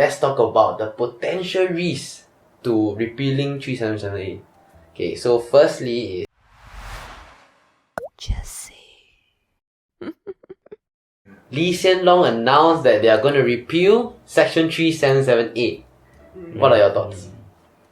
let's talk about the potential risks to repealing 3778. Okay, so firstly, Lee Hsien Loong announced that they are going to repeal Section 3778. What are your thoughts?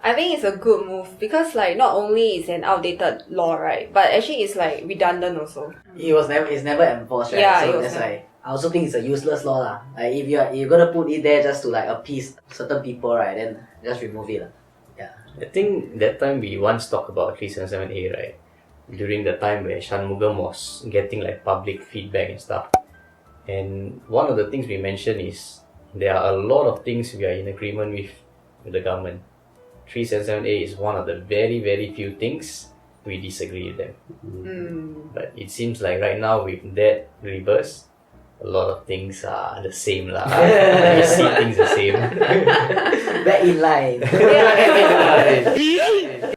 I think it's a good move because like not only is an outdated law, right, but actually it's like redundant also. It's never enforced, right? Yeah, so that's why I also think it's a useless law lah. Like if you're gonna put it there just to like appease certain people, right, then just remove it lah. Yeah. I think that time we once talked about 377A, right? During the time where Shanmugam was getting like public feedback and stuff. And one of the things we mentioned is there are a lot of things we are in agreement with the government. 377A is one of the very, very few things we disagree with them. But it seems like right now with that reverse, a lot of things are the same lah. We see things the same. Back in line.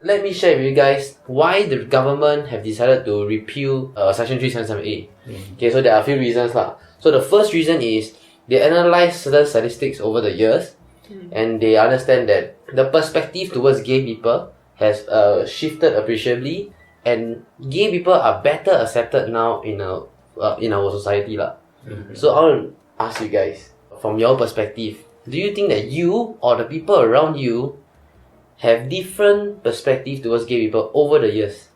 Let me share with you guys why the government have decided to repeal Section 377A. Okay, so there are a few reasons lah. So the first reason is they analyze certain statistics over the years, and they understand that the perspective towards gay people has shifted appreciably, and gay people are better accepted now in our society lah. So I want to ask you guys, from your perspective, do you think that you or the people around you have different perspective towards gay people over the years?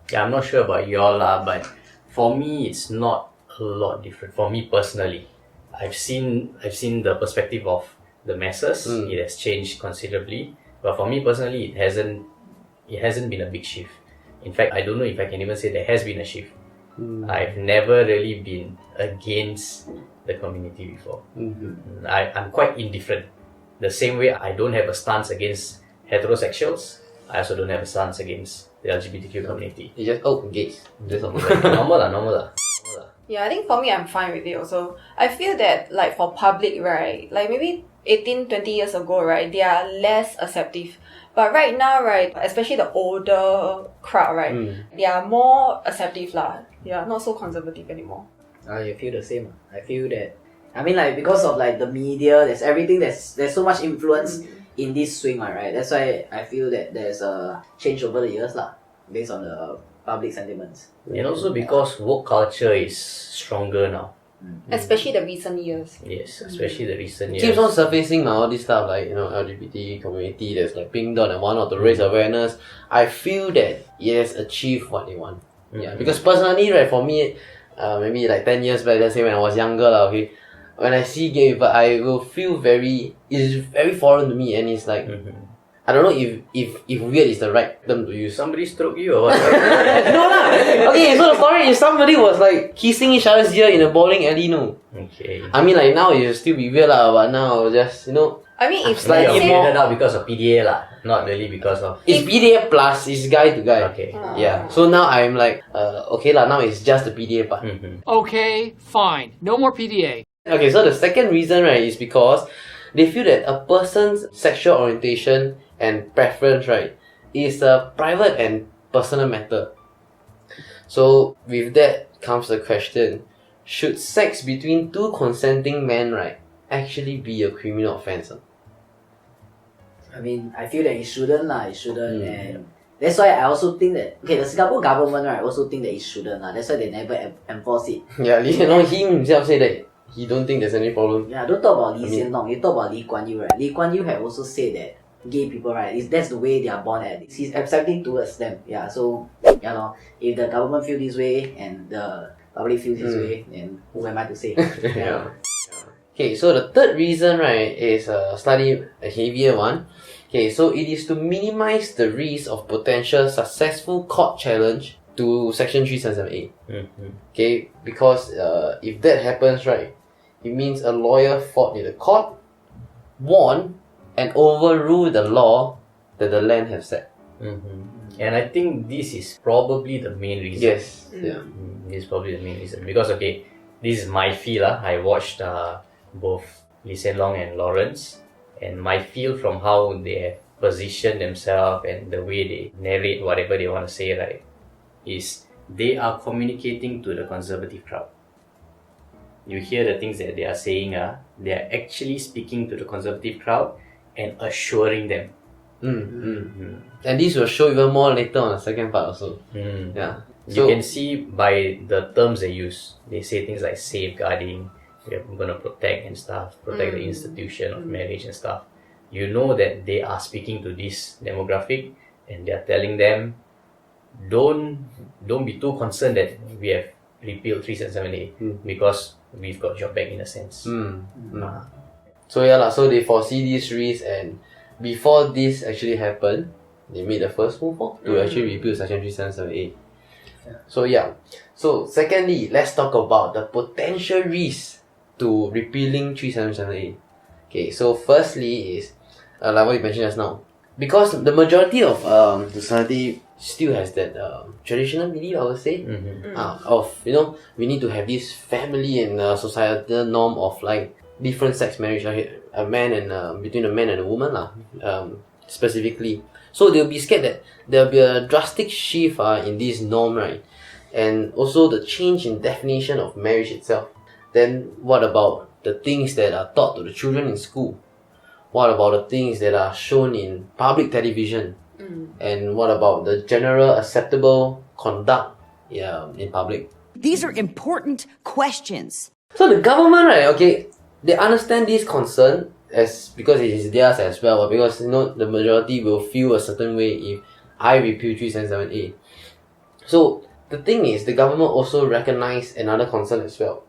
Yeah, I'm not sure about y'all lah, but for me it's not a lot different. For me personally, I've seen the perspective of the masses. It has changed considerably, but for me personally, it hasn't been a big shift. In fact, I don't know if I can even say there has been a shift. I've never really been against the community before. I'm quite indifferent. The same way I don't have a stance against heterosexuals, I also don't have a stance against the LGBTQ community. You just gays. That's all. normal lah. Yeah, I think for me, I'm fine with it also. I feel that like for public, right, like maybe 18, 20 years ago, right, they are less acceptive. But right now, right, especially the older crowd, right, they are more acceptive lah. They are not so conservative anymore. I feel the same. I feel that, I mean, like because of like the media, there's everything. There's so much influence in this swing, right? That's why I feel that there's a change over the years lah, based on the public sentiments. And also because woke culture is stronger now. Especially the recent years. Yes, especially the recent It years. keeps on surfacing now, all this stuff like, LGBT community, there's like Pink Dot and whatnot to raise awareness. I feel that it has achieved what they want. Yeah, because personally, right, for me, maybe like 10 years back, let's say when I was younger, okay, when I see gay people, I will feel it's very foreign to me, and it's like, I don't know if weird is the right term to use. Somebody stroke you or what? No lah. Okay, so the story is somebody was like kissing each other's ear in a bowling alley, no. Okay. I mean, like now it'll still be weird lah, but now just, I mean, if like You if figured it out because of PDA lah, not really because of... it's PDA plus, it's guy to guy. Okay. Yeah. So now I'm like, okay lah, now it's just the PDA part. Okay, fine. No more PDA. Okay, so the second reason, right, is because they feel that a person's sexual orientation and preference, right, is a private and personal matter. So with that comes the question, should sex between two consenting men, right, actually be a criminal offence? I mean, I feel that it shouldn't lah. It shouldn't, and that's why I also think that the Singapore government, right, also think that it shouldn't lah. That's why they never enforce it. Yeah, Lee Hsien Loong, he himself said that he don't think there's any problem. Yeah, don't talk about Lee Hsien Loong. You talk about Lee Kuan Yew, right? Lee Kuan Yew had also said that gay people, right, that's the way they are born at. He's accepting towards them. Yeah, so if the government feel this way and the public feels this way, then who am I to say? Yeah. Okay, so the third reason, right, is a slightly heavier one. Okay, so it is to minimize the risk of potential successful court challenge to Section 377A. Okay, because if that happens, right, it means a lawyer fought in the court, won, and overruled the law that the land have set. And I think this is probably the main reason. Yes. Yeah. This is probably the main reason. Because, okay, this is my feel. I watched both Lee Hsien Loong and Lawrence, and my feel from how they have positioned themselves and the way they narrate whatever they want to say, right, is they are communicating to the conservative crowd. you hear the things that they are saying, they are actually speaking to the conservative crowd and assuring them. And this will show even more later on the second part also. Yeah. You can see by the terms they use. They say things like safeguarding, we're going to protect and stuff, protect the institution of marriage and stuff. You know that they are speaking to this demographic and they are telling them, don't be too concerned that we have repealed 377A because we've got your back in a sense. So yeah, so they foresee these risks, and before this actually happened, they made the first move to actually repeal Section 377A. So yeah. So secondly, let's talk about the potential risks to repealing 377A. Okay, so firstly is like what you mentioned just now. Because the majority of society still has that traditional belief, I would say, of, you know, we need to have this family and societal norm of like different sex marriage, like a man and between a man and a woman specifically. So they'll be scared that there'll be a drastic shift in this norm, right? And also the change in definition of marriage itself. Then what about the things that are taught to the children in school? What about the things that are shown in public television? And what about the general acceptable conduct in public? These are important questions. So the government, right, okay, they understand this concern as because it is theirs as well, because, you know, the majority will feel a certain way if I repeal 377A. So the thing is, the government also recognize another concern as well.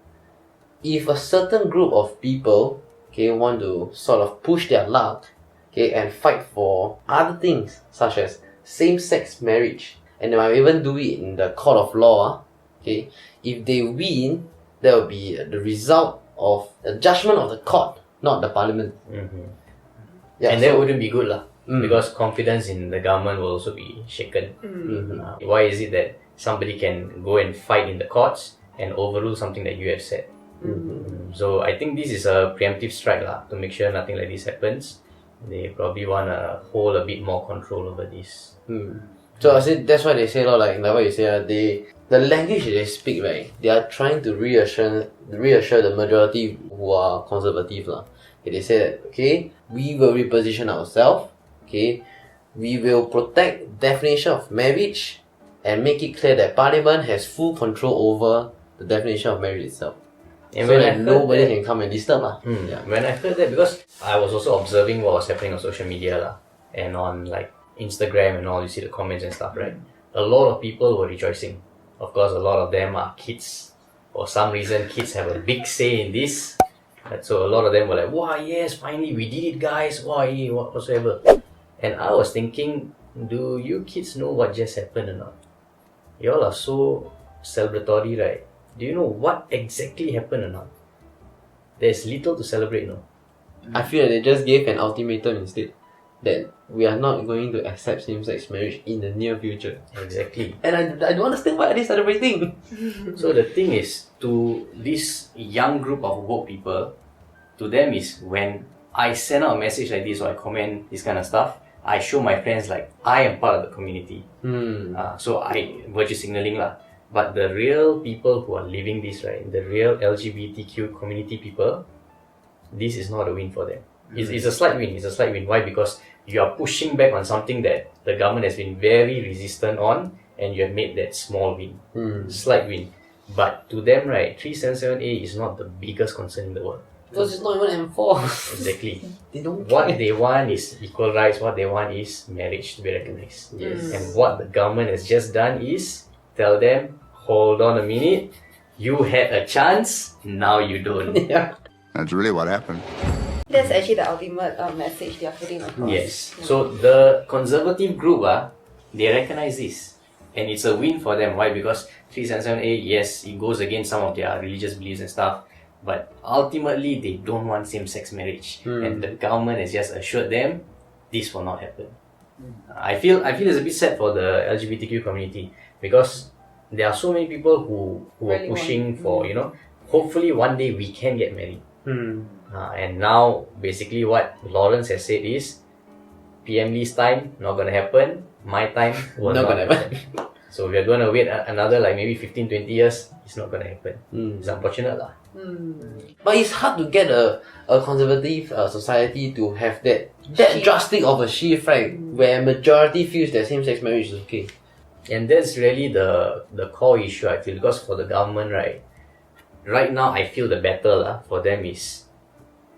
If a certain group of people, okay, want to sort of push their luck, okay, and fight for other things such as same-sex marriage, and they might even do it in the court of law, okay, if they win, that will be the result of the judgment of the court, not the parliament. Yeah, and that wouldn't be good because confidence in the government will also be shaken. Why is it that somebody can go and fight in the courts and overrule something that you have said? So I think this is a preemptive strike to make sure nothing like this happens. They probably want to hold a bit more control over this. So I said that's why they say like what you say, the language they speak, right, they are trying to reassure the majority who are conservative Okay, they say that, okay, we will reposition ourselves, okay, we will protect definition of marriage and make it clear that parliament has full control over the definition of marriage itself. And so when that nobody can come and disturb When I heard that, because I was also observing what was happening on social media and on like Instagram and all, you see the comments and stuff, right? A lot of people were rejoicing. Of course, a lot of them are kids. For some reason, kids have a big say in this. So a lot of them were like, wow, yes, finally we did it, guys. Wow, whatsoever. And I was thinking, do you kids know what just happened or not? Y'all are so celebratory, right? Do you know what exactly happened or not? There's little to celebrate, no? I feel that they just gave an ultimatum instead, that we are not going to accept same-sex marriage in the near future. Exactly. And I don't understand why are they celebrating. So the thing is, to this young group of woke people, to them is when I send out a message like this or I comment this kind of stuff, I show my friends like I am part of the community. So I virtue signaling . But the real people who are living this, right, the real LGBTQ community people, this is not a win for them. It's a slight win. It's a slight win. Why? Because you are pushing back on something that the government has been very resistant on, and you have made that small win. Slight win. But to them, right, 377A is not the biggest concern in the world. Because it's not even enforced. Exactly. They don't What care. they want is equal rights. What they want is marriage to be recognized. Yes. And what the government has just done is tell them, hold on a minute, you had a chance, now you don't. Yeah. That's really what happened. That's actually the ultimate message they are putting across. Yes. So the conservative group, they recognize this. And it's a win for them. Why? Because 377A, yes, it goes against some of their religious beliefs and stuff. But ultimately, they don't want same-sex marriage. And the government has just assured them, this will not happen. I feel it's a bit sad for the LGBTQ community. Because there are so many people who Really are pushing want. for, hopefully one day we can get married. And now, basically what Lawrence has said is, PM Lee's time, not gonna happen. My time will Not not gonna happen. So we are going to wait another like maybe 15-20 years. It's not going to happen. It's unfortunate lah. But it's hard to get a conservative society to have that drastic of a shift, right? Where majority feels that same-sex marriage is okay. And that's really the core issue, I feel, because for the government, right now I feel the battle for them is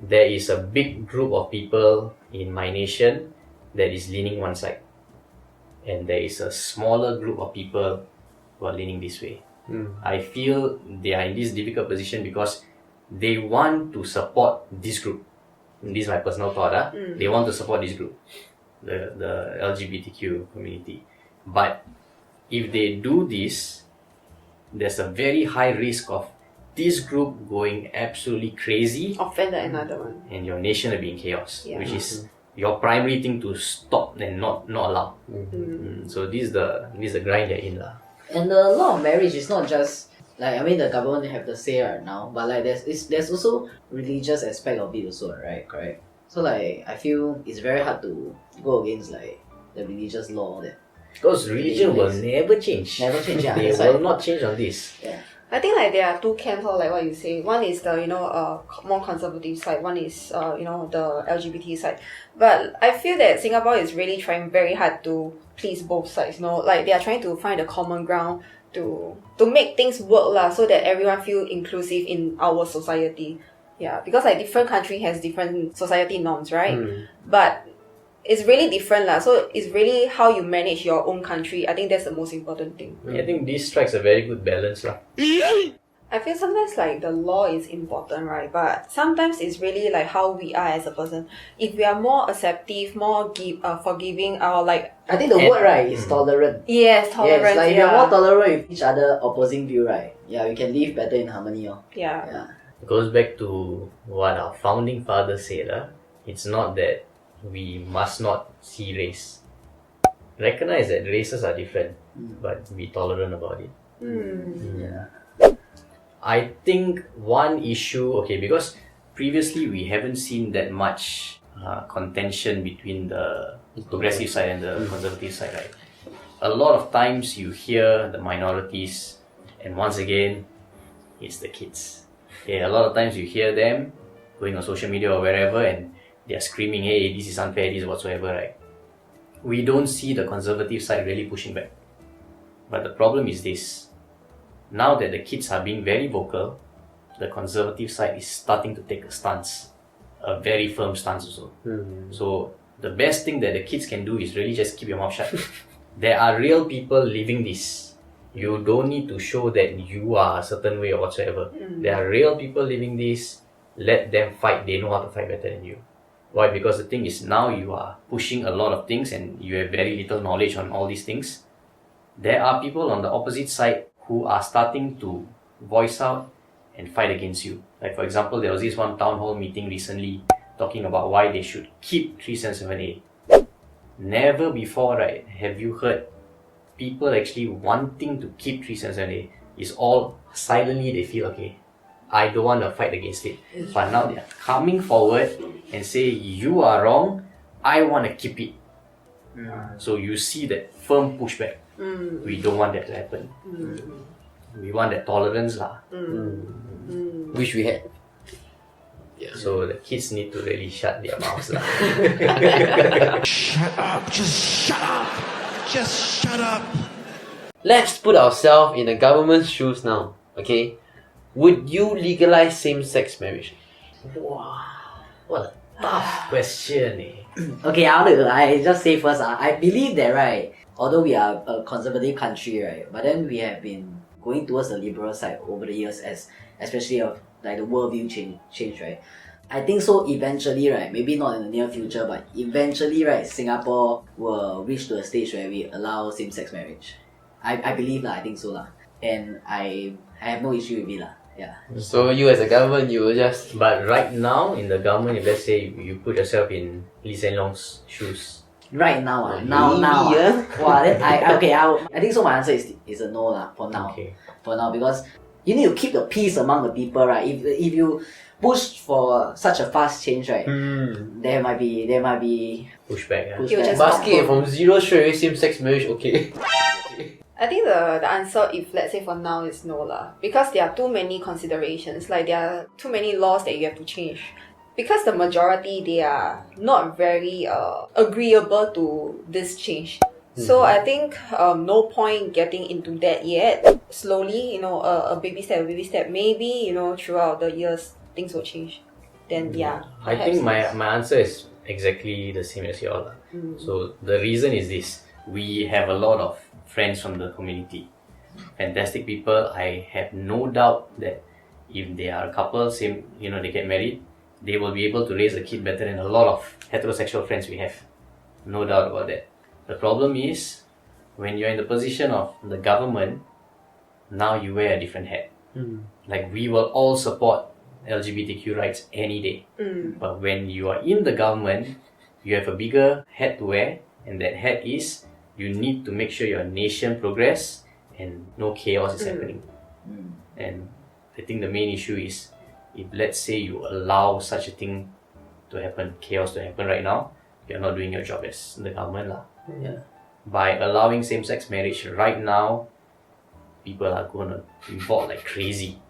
there is a big group of people in my nation that is leaning one side, and there is a smaller group of people who are leaning this way. I feel they are in this difficult position because they want to support this group. This is my personal thought. They want to support this group, the LGBTQ community. But if they do this, there's a very high risk of this group going absolutely crazy Offended another one. and your nation will be in chaos, Yeah. which is your primary thing to stop and not allow. So this is the grind they're in lah. And the law of marriage is not just like, I mean, the government have the say right now, but like there's also religious aspect of it also, right? Correct. So like I feel it's very hard to go against like the religious law that Because religion will never change. never change. Yeah, They that's will why. not change on this. Yeah. I think like there are two camps, or like what you say. One is the more conservative side. One is the LGBT side. But I feel that Singapore is really trying very hard to please both sides. Like they are trying to find a common ground to make things work lah, so that everyone feel inclusive in our society. Yeah, because like different country has different society norms, right? But it's really different lah. So it's really how you manage your own country. I think that's the most important thing. I think this strikes a very good balance lah. I feel sometimes like the law is important, right? But sometimes it's really like how we are as a person. If we are more acceptive, more forgiving, or like I think the word right is tolerant. yes, tolerance. Yes, like if you're more tolerant with each other opposing view, right? Yeah, we can live better in harmony. Yeah. Yeah. It goes back to what our founding fathers said. It's not that we must not see race. Recognize that races are different, but be tolerant about it. Yeah. I think one issue, because previously we haven't seen that much contention between the progressive side and the conservative side, right? A lot of times you hear the minorities, and once again, it's the kids. A lot of times you hear them going on social media or wherever, and they are screaming, hey, this is unfair, this is whatsoever, right? We don't see the conservative side really pushing back. But the problem is this. Now that the kids are being very vocal, the conservative side is starting to take a stance, a very firm stance also. So the best thing that the kids can do is really just keep your mouth shut. There are real people living this. You don't need to show that you are a certain way or whatsoever. There are real people living this. Let them fight. They know how to fight better than you. Why? Because the thing is, now you are pushing a lot of things and you have very little knowledge on all these things. There are people on the opposite side who are starting to voice out and fight against you. Like for example, there was this one town hall meeting recently talking about why they should keep 377A. Never before, right, have you heard people actually wanting to keep 377A. It's all silently they feel, okay, I don't want to fight against it. But now they are coming forward and say, you are wrong, I want to keep it. So you see that firm pushback. We don't want that to happen. We want that tolerance lah. Wish we had. So the kids need to really shut their mouths lah. Shut up! Just shut up! Just shut up! Let's put ourselves in the government's shoes now, okay? Would you legalize same-sex marriage? Wow, what a tough question eh. Okay, I just say first. I believe that right, although we are a conservative country, right, but then we have been going towards the liberal side over the years, especially of like the worldview change, right. I think so. Eventually, right, maybe not in the near future, but eventually, right, Singapore will reach to a stage where we allow same-sex marriage. I believe lah. I think so lah, and I have no issue with it lah. Yeah. So you as a government, you will just... But right now in the government, if let's say you put yourself in Lee Hsien Loong's shoes, Right now, now. Wow, then I think so. My answer is a no lah for now. Okay. For now, because you need to keep the peace among the people, right? If you push for such a fast change, right, there might be pushback. pushback. You just- Basket from zero straight away same-sex marriage, okay. I think the answer, if let's say for now, is no lah. Because there are too many considerations. Like there are too many laws that you have to change. Because the majority, they are not very agreeable to this change. So I think no point getting into that yet. Slowly, a baby step. Maybe, throughout the years, things will change. Then yeah. I think my answer is exactly the same as yours. So the reason is this. We have a lot of friends from the community. Fantastic people. I have no doubt that if they are a couple, they get married, they will be able to raise a kid better than a lot of heterosexual friends we have. No doubt about that. The problem is, when you're in the position of the government, now you wear a different hat. Like, we will all support LGBTQ rights any day. But when you are in the government, you have a bigger hat to wear, and that hat is, you need to make sure your nation progress and no chaos is happening. And I think the main issue is, if let's say you allow such a thing to happen, chaos to happen right now, you're not doing your job as the government lah. By allowing same-sex marriage right now, people are gonna evolve like crazy.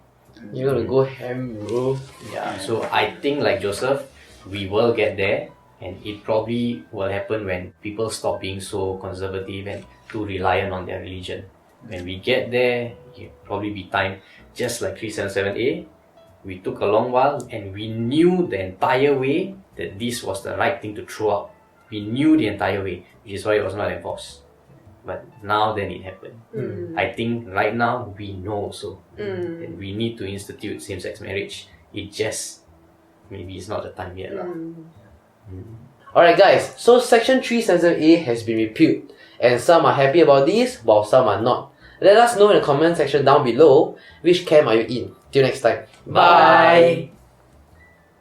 You're gonna go ham, bro. Yeah, so I think like Joseph, we will get there, and it probably will happen when people stop being so conservative and too reliant on their religion. When we get there, it'll probably be time, just like 377A, we took a long while and we knew the entire way that this was the right thing to throw out. We knew the entire way, which is why it was not enforced. But now then it happened. I think right now we know also that we need to institute same-sex marriage. It just, maybe it's not the time yet. Alright guys, so Section 377A has been repealed, and some are happy about this while some are not. Let us know in the comment section down below which camp are you in. Till next time. Bye.